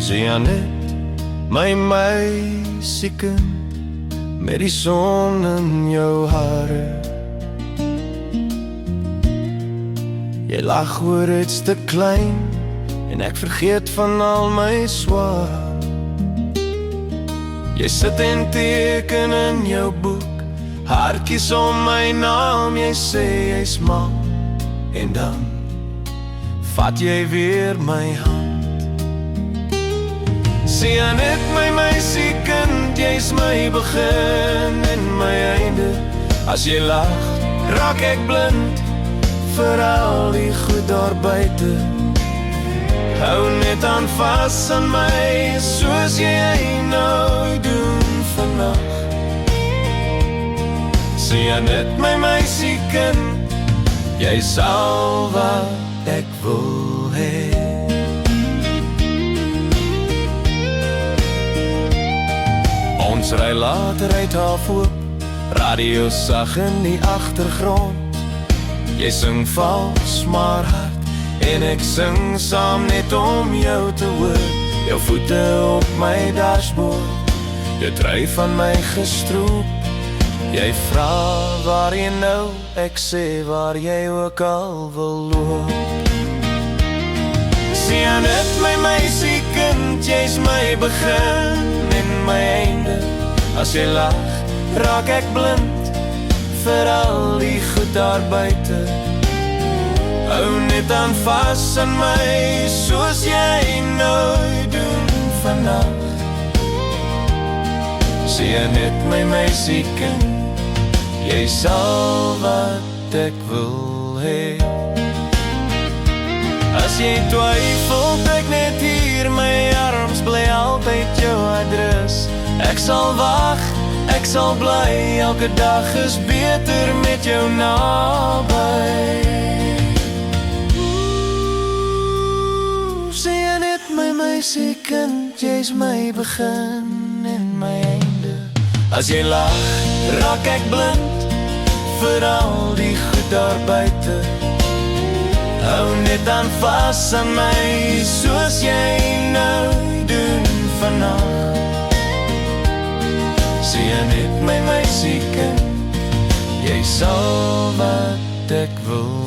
Jeanette, my meisiekind, met die son in jou hare. Jy lag oor iets te klein, en ek vergeet van al my swaar. Jy sit en teken in jou boek, hartjies om my naam, jy sê jy's mal, en dan vat jy weer my hand. Jeanette, my meisiekind, jy's my begin en my einde. As jy lag, raak ek blind vir al die goed daar buite. Hou net aan vas aan my, soos jy nou doen vandag. Jeanette, my meisiekind, jy sal wat ek wil hê. Ons ry later uit Haafhoop, radio sag in die agtergrond. Jy sing vals maar hard, en ek sing saam net om jou te hoor. Jou voete op my dashboard, jou trui van my gestroop. Jy vra waar jy nou, ek sê waar jy ook al wil loop. Jeanette, my meisiekind, jy's my begin en my einde. As jy lag, raak ek blind vir al die goed daar buite. Hou net aan vas aan my, soos jy nou doen vandag. Jeanette, my meisiekind, jy sal wat ek wil hê. As jy twyfel, kyk net hier, my arms bly altyd jou adres. Ek sal wag, ek sal bly, elke dag is beter met jou naby. Jeanette, my meisiekind, jy's my begin en my einde. As jy lag, raak ek blind vir al die goed daar buite. Hou net aan vas aan my, soos jy nou doen vandag. Jeanette, my meisiekind, jy sal wat ek wil